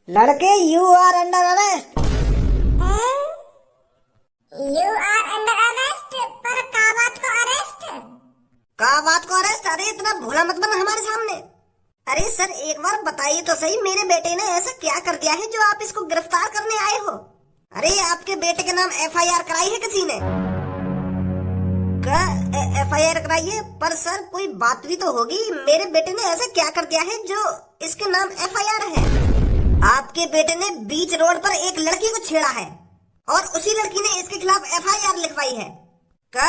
लड़के you are under arrest. You are under arrest. पर का बात को अरेस्ट? का बात को अरेस्ट? अरे इतना भोला मत बन हमारे सामने। अरे सर एक बार बताइए तो सही, मेरे बेटे ने ऐसा क्या कर दिया है जो आप इसको गिरफ्तार करने आए हो? अरे आपके बेटे के नाम एफआईआर कराई है किसी ने? क्या एफआईआर कराई है? पर सर कोई बात भी तो होगी, मेरे बेटे ने ऐसा क्या कर दिया है जो इसके नाम एफआईआर है? आपके बेटे ने बीच रोड पर एक लड़की को छेड़ा है और उसी लड़की ने इसके खिलाफ एफआईआर लिखवाई है। क्या?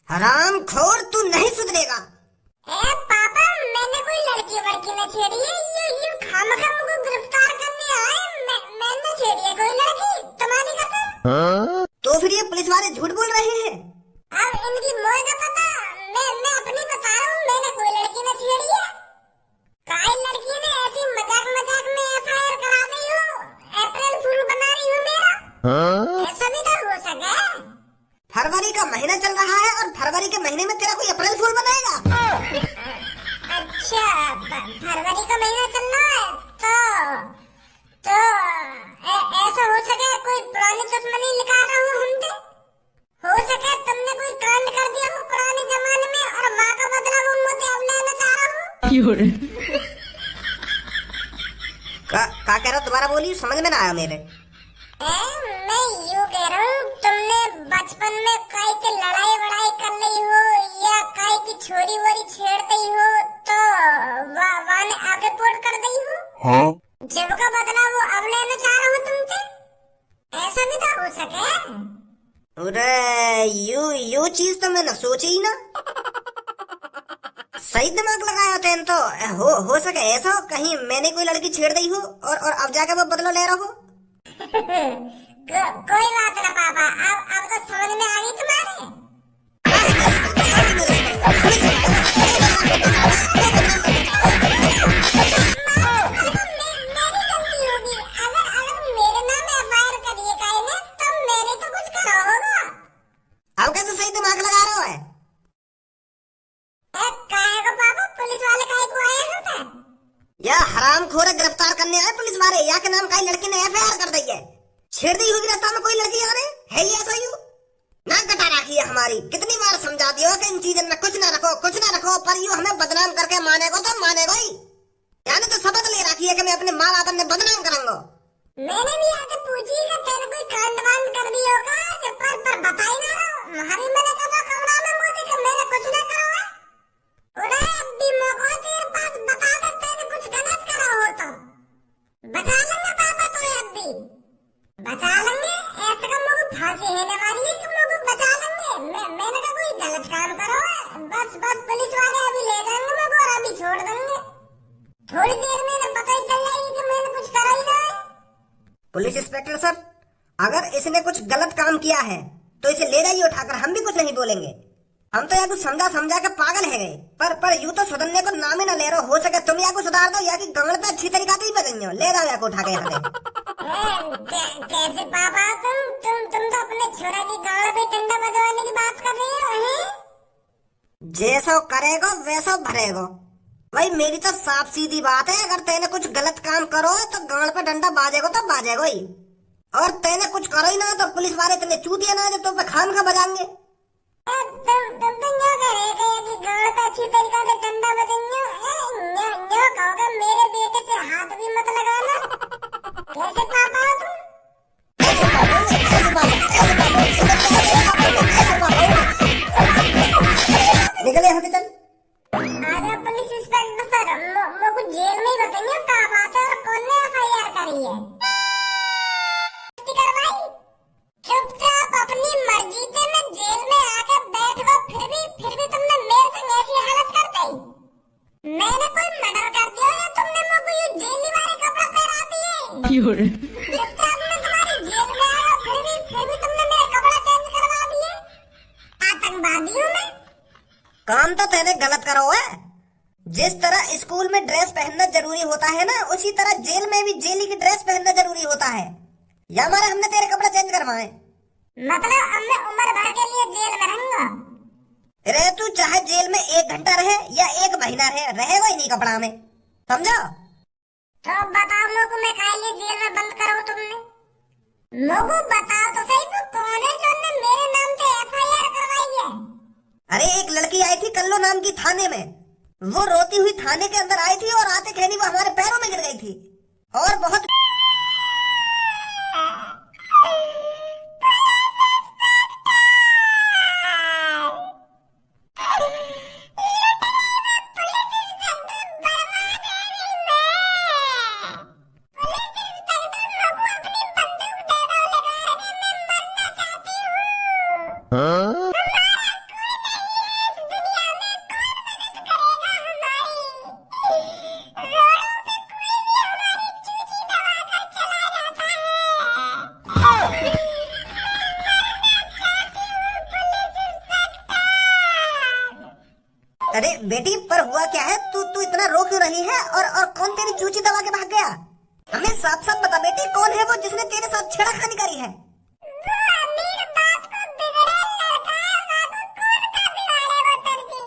हरामखोर, तू नहीं सुधरेगा। पापा मैंने कोई लड़की वड़की न छेड़ी है। ये खामखा मुझको गिरफ्तार करने आए। मैंने छेड़ी है कोई लड़की? तुम्हारी कसम। तो फिर ये पुलिस वाले झूठ बोल रहे हैं। अब इनकी मोह का पता। मैं अपनी बता रहा हूँ, मैंने कोई लड़की न छेड़ी है। काई लड़की ने ऐसी मजाक मजाक में एफआईआर करा दी हो। अप्रैल फूल बना रही हो मेरा। ऐसा भी तो हो सके। फरवरी का महीना चल रहा है और फरवरी के महीने में तेरा कोई अप्रैल फूल बनाएगा? अच्छा फरवरी का महीना चल रहा है तो ऐसा हो सके कोई पुरानी दुश्मनी लिखा रहा हूँ हमसे। हो सके तुमने कोई कांड कर दिया हो पुराने जमाने में और वहाँ का बदला वो मुझे अब लेना चाह रहा हूँ। का कह रहा? दोबारा बोलिए, समझ में ना आया मेरे। मैं यूँ कह रहा हूँ, तुमने बचपन में काई के लड़ाई वड़ाई कर ली हो या काई की छोरी वोरी छेड़ दी हो तो वहाँ ने आप रिपोर्ट कर दी हो। हाँ? जिसका बदला वो अब लेना चाह रहा हूँ तुमसे। ऐसा भी तो हो सके। अरे यू चीज तो मैंने सोची ही ना। सही दिमाग लगाया तेन तो। हो सके ऐसा हो, कहीं मैंने कोई लड़की छेड़ दी हो और अब जाके वो बदला ले रहा हो। कोई बात ना पापा, अब तो समझ में आ गई तुम्हारे। मेरी गलती होगी। अगर मेरे नाम एफआईआर करिए काई ने तो मैंने तो कुछ करा होगा। अब कैसे सही दिमाग लगा रहा है? काहे को पापा पुलिस वाले काहे को आए होते? या हरामखोर गिरफ्तार करने आए पुलिस वाले, या के नाम का लड़की ने एफआईआर कर दी है। छेड़ दी होगी रास्ता में कोई लड़की यानी है ये ऐसा यू ना कटा रखी है हमारी। कितनी बार समझा दियो कि इन चीजों में कुछ ना रखो, पर यू हमें बदनाम करके मानेगो तो मानेगो ही। यानी तो शपथ ले रखी है कि मैं अपने माँ बाप ने बदनाम करूंगा। मैंने भी आके पूछी कि तेरे कोई कांड वांड कर दी होगा पर बता ही ना रहा। हरी मैंने कहा कमरा में मुझे कि मैंने कुछ ना करा है। उरे अभी मौका तेरे पास बता दे तेरे कुछ गलत करा हो तो बता लेंगे पापा। तो अभी बचा लेंगे। ऐसे का मुझे फांसी होने वाली है, तुम लोग बचा लेंगे। मैंने कहा कोई गलत काम करो है। बस पुलिस वाले अभी ले जाएंगे मुझे और अभी छोड़ देंगे। थोड़ी देर में ना पता ही चल जाएगी कि मैंने कुछ करा ही ना है। पुलिस इंस्पेक्टर सर, अगर इसने कुछ गलत काम किया है तो इसे ले जाइए उठाकर, हम भी कुछ नहीं बोलेंगे। हम तो या कुछ समझा के पागल है गए, पर यूं तो सुधरने को नाम ही ना ले रहे हो सके तुम या को सुधार दो या कि गंगल पे अच्छी तरीका से ही बजाइयो। ले जाओ या को उठा के यहाँ कैसे पापा तुम तो अपने छोरा की गाड़ पे डंडा बजवाने की बात कर रहे हो। जैसो करेगो वैसो भरेगो। भाई मेरी तो साफ सीधी बात है, अगर तेने कुछ गलत काम करो तो गाड़ पे डंडा बाजेगो तो बाजेगो ही, और तेने कुछ करो ही ना तो पुलिस वाले तेने चूतिया ना जो तुम पे खाम खा बजाएंगे। तुम तो न्यो करेगा कि गाड़ पे अच्छी तरीका से डंडा बजेंगे। न्यो कहोगे मेरे बेटे से हाथ भी मत लगाना। कैसे पापा तुम? निकले यहाँ से चल। आजा पुलिस इंस्पेक्टर सर, मुझको जेल में ही बताइए क्या बात है और कौन ने एफआईआर करी है। करवाई चुपचाप अपनी मर्जी से मैं जेल में आके बैठ गो, फिर भी तुमने मेरे संग ऐसी हालत कर दी। मैंने कोई मर्डर कर दिया या तुमने मुझको ये जेली वाले कपड़ा पहना दिए? चुपचाप मैं तुम्हारी जेल में आया, फिर भी तुमने मेरे कपड़ा चेंज करवा दिए। आतंकवादी हूँ मैं। काम तो तेने गलत करो है। जिस तरह स्कूल में ड्रेस पहनना जरूरी होता है ना, उसी तरह जेल में भी जेली की ड्रेस पहनना जरूरी होता है। या हमारे हमने तेरे कपड़े चेंज करवाए? मतलब हमने उम्र भर के लिए जेल में रहूंगा। रहे तू चाहे जेल में 1 घंटा रहे या 1 महीना रहेगा ही नहीं कपड़ा में, समझा? तो बताओ मोको, मैं काहे लिए जेल में बंद करो तुमने? मोको बताओ तो सही, वो कौन है जो ने मेरे नाम से एफआईआर करवाई है? अरे एक लड़की आई थी कल्लो नाम की थाने में। वो रोती हुई थाने के अंदर आई थी और आते कहनी वो हमारे पैरों में गिर गई थी और बहुत अरे बेटी पर हुआ क्या है? तू इतना रो क्यों रही है? और कौन तेरी चूची दबा के भाग गया? हमें साफ साफ बता बेटी, कौन है वो जिसने तेरे साथ छेड़खानी करी है? वो अमीर बाप को बिगड़े लड़का है, वाको कौन का बिगाड़े वो सर जी?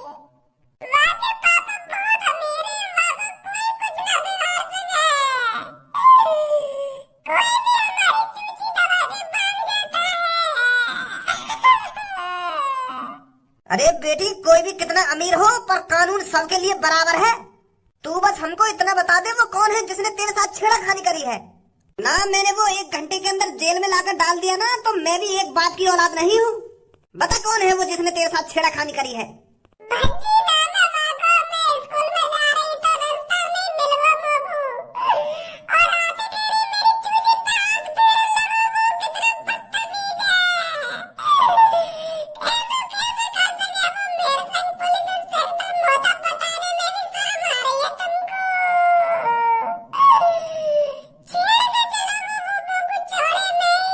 वाके पापा बहुत अमीर है, वाको कोई कुछ ना बिगाड़ सके। कोई भी हमारी चूची दबा के भाग जाता है। अरे बेटी कोई भी कितना अमीर हो पर कानून सबके लिए बराबर है। तू बस हमको इतना बता दे वो कौन है जिसने तेरे साथ छेड़खानी करी है। ना मैंने वो 1 घंटे के अंदर जेल में लाकर डाल दिया ना तो मैं भी एक बाप की औलाद नहीं हूँ। बता कौन है वो जिसने तेरे साथ छेड़खानी करी है? भज्जी नाम है वाको, मैं स्कूल में जा रही तो रास्ता में मिलवा मोको और आते मेरी चूची ताक पेड़ लगा, वो कितना बदतमीज है। ऐसा कैसे कर सके वो मेरे संग? पुलिस इंस्पेक्टर मोटा बताने में भी शर्म आ रही है तुमको। छेड़ के चलो वो मोको छोड़े नहीं।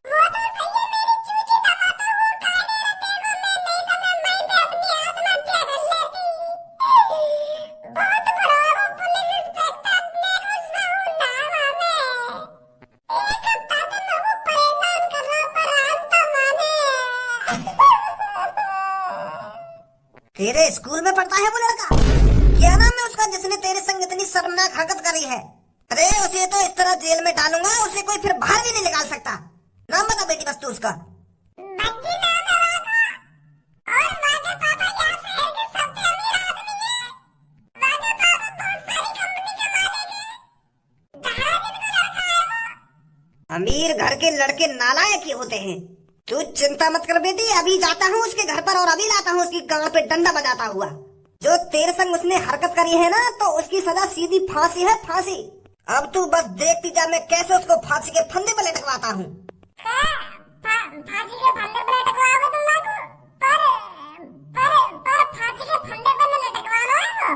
वो तो सही है मेरी चूची दबा तो वो काहे नहीं देखो, मैं नहीं तो मैं वहीं पे अपनी आत्महत्या कर लेती। बहुत बड़ा वो पुलिस इंस्पेक्टर, मेरे को साउंड आवा में 1 हफ्ता से मैं वो परेशान कर रहा हूं, पर आज तो माने। तेरे स्कूल में पढ़ता है वो लड़का? क्या नाम है उसका जिसने तेरे संग इतनी शर्मनाक हरकत करी है? अरे उसे तो इस तरह जेल में डालूंगा उसे कोई फिर बाहर भी नहीं निकाल सकता। नाम बता बेटी बस तू उसका। भज्जी नाम है वाको और वाके पापा यहाँ शहर के सबसे अमीर आदमी है। वाके पापा बहुत सारी कंपनी के मालिक है। दहाड़े दिन का लड़का है वो। अमीर घर के लड़के नालायक ही होते हैं। तू चिंता मत कर बेटी, अभी जाता हूँ उसके घर पर और अभी लाता हूँ उसकी गांड पे डंडा बजाता हुआ। जो तेरे संग उसने हरकत करी है ना तो उसकी सजा सीधी फांसी है, फांसी। अब तू बस देखती जा मैं कैसे उसको फांसी के फंदे पर लटकवाता हूँ। फांसी के फंदे पर लटकवाओगे तुम लोग? पर फांसी के फंदे पर न लटकवाना है वो।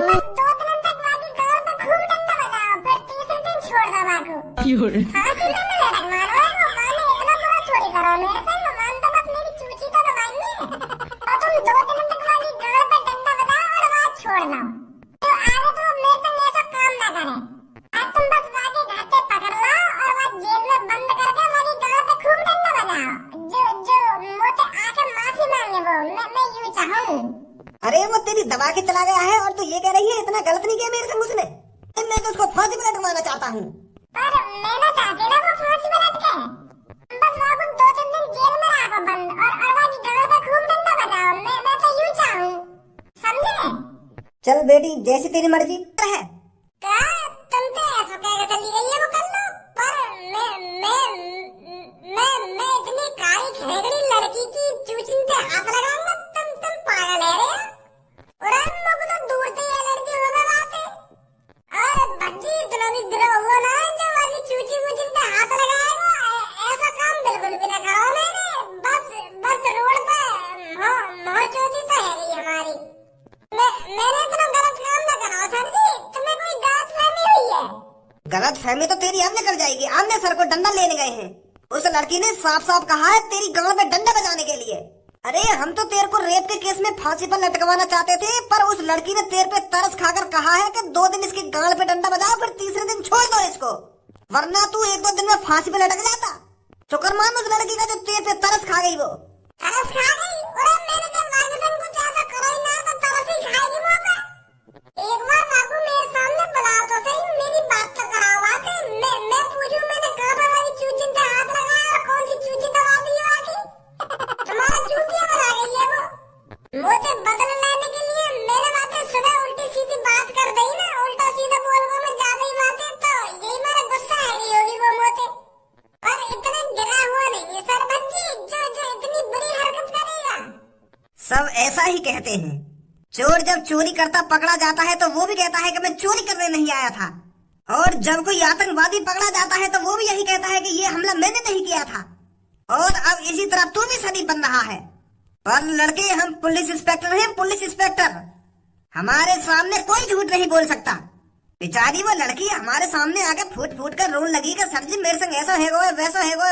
बस 2 दिन तक वाकी गांड पे खूब डंडा बजाओ, फिर तीसरे दिन छोड़ दो वाको। फांसी पे न लटकवाना है वो। माने इतना बुरा थोड़ी करो मेरे संग, मान तो बस मेरी चूची तो दबाएंगे और तुम 2 दिन तक वाकी गांड पे डंडा बजाओ और वहाँ छोड़ दो। तो आगे तो मेरे संग ऐसा काम ना करे। अब तुम बस वाके घर से पकड़ लो और वहाँ जेल में बंद करके वाकी गांड पे खूब डंडा बजाओ। जो मोटे आके माफी मांगे वो, मैं यूं चाहूँ। अरे वो तेरी दबा के चला गया है और तू ये कह रही है इतना गलत नहीं किया मेरे संग उसने। मैं तो उसको फांसी पे लटकवाना चाहता हूँ। पर मैं ना चाहती ना वो फांसी पे लटके। बस वो को 2-3 दिन जेल में रखो बंद और वाकी गांड पे खूब डंडा बजाओ। मैं तो यूं चाहूँ, समझे? चल बेटी जैसी तेरी मर्जी है। क्या तुम तो ऐसा कह चली गई है वो कर लो, पर मैं इतनी काली खेगड़ी लड़की की चूची पे हाथ लगाऊंगा? तुम पागल है रे? और हम लोग तो दूर से एलर्जी हो गई बात है। और भज्जी इतना भी गिरा हुआ ना है जो वाली चूची मुझे पे हाथ लगाएगा। ऐसा काम बिल्कुल भी ना करो मेरे। बस रोड पे मोह चोटी तो है ही हमारी। मैंने इतना गलत काम ना करो सर जी, तुम्हें कोई गलत फहमी हुई है। गलत फहमी तो तेरी अब निकल जाएगी। आमने सर को डंडा लेने गए हैं। उस लड़की ने साफ साफ कहा है तेरी गांड पे डंडा बजाने के लिए। अरे हम तो तेरे को रेप के केस में फांसी पर लटकवाना चाहते थे, पर उस लड़की ने तेरे पे तरस खाकर कहा है कि 2 दिन इसकी गांड पे डंडा बजाओ फिर तीसरे दिन छोड़ दो इसको, वरना तू 1-2 दिन में फांसी पे लटक जाता। शुक्र मान उस लड़की का जो तेरे पे तरस खा गई वो। तरस खा गई? अरे मैंने तो मार्गदर्शन कुछ ऐसा करा ही ना तो तरस ही खाएगी मौका। एक बार बाबू मेरे सामने बुला मुझे बदला लेने के लिए मेरे बातें सुबह उल्टी सीधी बात कर दी ना, उल्टा सीधा बोल को मैं ज्यादा ही बातें, तो यही मेरा गुस्सा है गई होगी वो मोते। पर इतने गिरा हुआ नहीं है सरपंच जी जो जो इतनी बुरी हरकत करेगा। सब ऐसा ही कहते हैं। चोर जब चोरी करता पकड़ा जाता है तो वो भी कहता है कि मैं चोरी करने नहीं आया था, और जब कोई आतंकवादी पकड़ा जाता है तो वो भी यही कहता है कि ये हमला मैंने नहीं किया था। और अब इसी तरह तू भी शरीफ बन रहा है। पर लड़के, हम पुलिस इंस्पेक्टर हैं, पुलिस इंस्पेक्टर। हमारे सामने कोई झूठ नहीं बोल सकता। बेचारी वो लड़की हमारे सामने आके फूट फूट कर रोने लगी कि सर जी मेरे संग ऐसा है वो वैसा है वो।